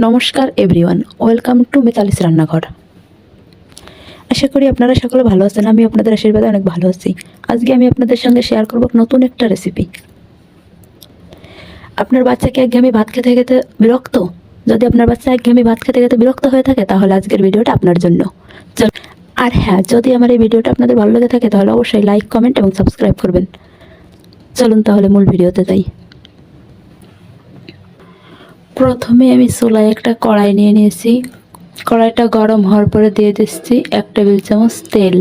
নমস্কার everyone, welcome to Mitali's রান্নাঘর। আশা করি আপনারা সকলে ভালো আছেন। আমি আপনাদের আশীর্বাদে অনেক ভালো আছি। আজকে আমি আপনাদের সঙ্গে শেয়ার করব নতুন একটা রেসিপি। আপনার বাচ্চাকে একঘেয়েমি ভাত খেতে খেতে বিরক্ত? যদি আপনার বাচ্চা একঘেয়েমি ভাত খেতে খেতে বিরক্ত হয়ে থাকে তাহলে আজকের ভিডিওটা আপনার জন্য। আর হ্যাঁ, যদি আমার এই ভিডিওটা আপনাদের ভালো লেগে থাকে তাহলে অবশ্যই লাইক, কমেন্ট এবং সাবস্ক্রাইব করবেন। চলুন তাহলে মূল ভিডিওতে যাই। প্রথমে আমি চুলায় একটা কড়াই নিয়ে নিয়েছি। কড়াইটা গরম হওয়ার পরে দিয়ে দিচ্ছি 1 টেবিল চামচ তেল।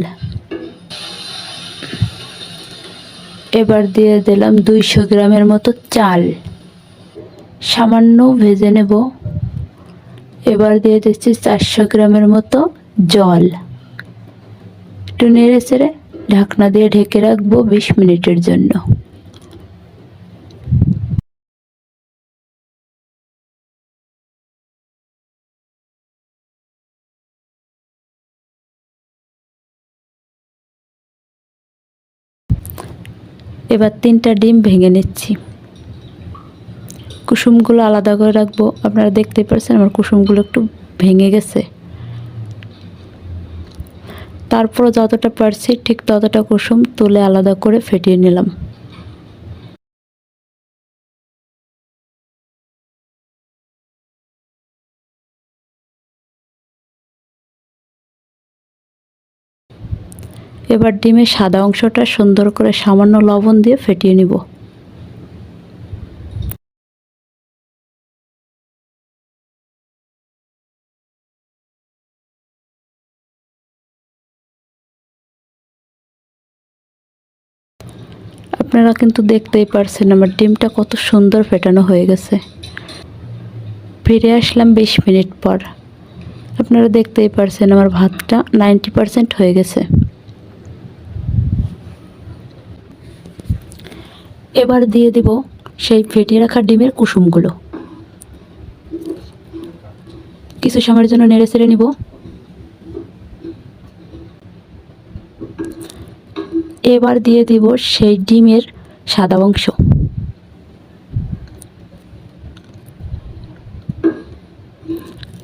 এবার দিয়ে দিলাম 200 গ্রামের মতো চাল, সামান্য ভেজে নেব। এবার দিয়ে দিচ্ছি 400 গ্রামের মতো জল। একটু নেড়ে চেড়ে ঢাকনা দিয়ে ঢেকে রাখবো 20 মিনিটের জন্য। এবার 3টা ডিম ভেঙে নিচ্ছি। কুসুমগুলো আলাদা করে রাখবো। আপনারা দেখতেই পাচ্ছেন আমার কুসুমগুলো একটু ভেঙে গেছে। তারপর যতটা পারছি ঠিক ততটা কুসুম তুলে আলাদা করে ফেটিয়ে নিলাম। এবার ডিমের সাদা অংশটা সুন্দর করে সামান্য লবণ দিয়ে ফেটিয়ে নিব। আপনারা কিন্তু দেখতেই পারছেন আমার ডিমটা কত সুন্দর ফেটানো হয়ে গেছে। ফিরে আসলাম 20 মিনিট পর। আপনারা দেখতেই পারছেন আমার ভাতটা 90% হয়ে গেছে। এবার দিয়ে দিব সেই ফেটিয়ে রাখা ডিমের কুসুমগুলো। কিছু সময়ের জন্য নেড়ে চেড়ে নিব। এবার দিয়ে দিব সেই ডিমের সাদা অংশ।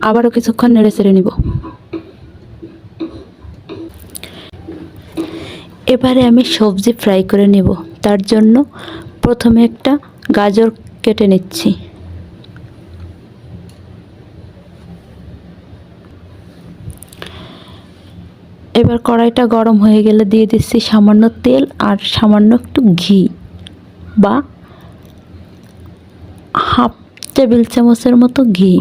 আবারও কিছুক্ষণ নেড়ে চেড়ে নিব। এবারে আমি সবজি ফ্রাই করে নেব। তার জন্য প্রথমে একটা গাজর কেটে নিচ্ছি। এবার কড়াইটা গরম হয়ে গেলে দিয়ে দিচ্ছি সামান্য তেল আর সামান্য একটু ঘি বা হাফ টেবিল চামচের মতো ঘি।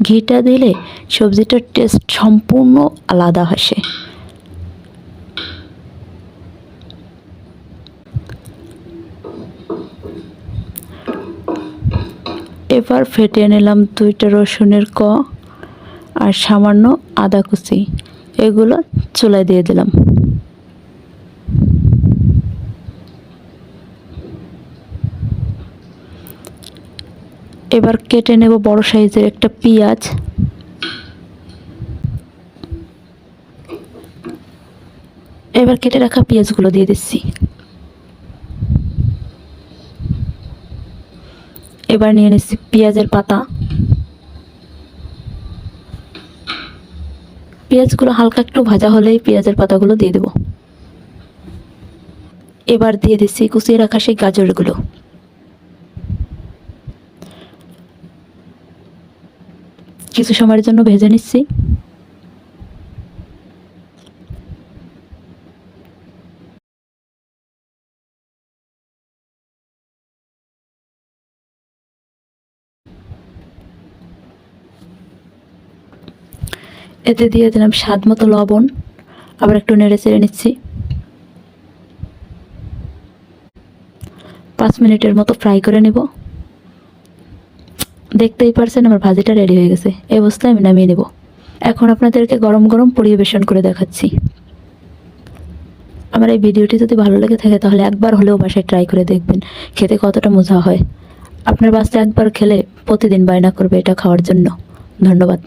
ঘিটা দিলে সবজিটার টেস্ট সম্পূর্ণ আলাদা আসে। এবার ফেটিয়ে নিলাম 2টা রসুনের আর সামান্য আদা কুচি। এগুলো চুলায় দিয়ে দিলাম। এবার কেটে নেব বড় সাইজের একটা পেঁয়াজ। এবার কেটে রাখা পেঁয়াজগুলো দিয়ে দিচ্ছি। এবার নিয়ে নিচ্ছি পেঁয়াজের পাতা। পেঁয়াজগুলো হালকা একটু ভাজা হলেই পেঁয়াজের পাতাগুলো দিয়ে দেব। এবার দিয়ে দিচ্ছি কুচিয়ে রাখা সেই গাজরগুলো। কিছু সময়ের জন্য ভেজে নিচ্ছি। এতে দিয়ে দিলাম স্বাদ মতো লবণ। আবার একটু নেড়ে চেড়ে নিচ্ছি। 5 মিনিটের মতো ফ্রাই করে নেব। দেখতেই পারছেন আমার ভাজিটা রেডি হয়ে গেছে। এই অবস্থায় আমি নামিয়ে নেব। এখন আপনাদেরকে গরম গরম পরিবেশন করে দেখাচ্ছি। আমার এই ভিডিওটি যদি ভালো লেগে থাকে তাহলে একবার হলেও বাসায় ট্রাই করে দেখবেন খেতে কতটা মজা হয়। আপনার বাচ্চা একবার খেলে প্রতিদিন বায়না করবে এটা খাওয়ার জন্য। ধন্যবাদ।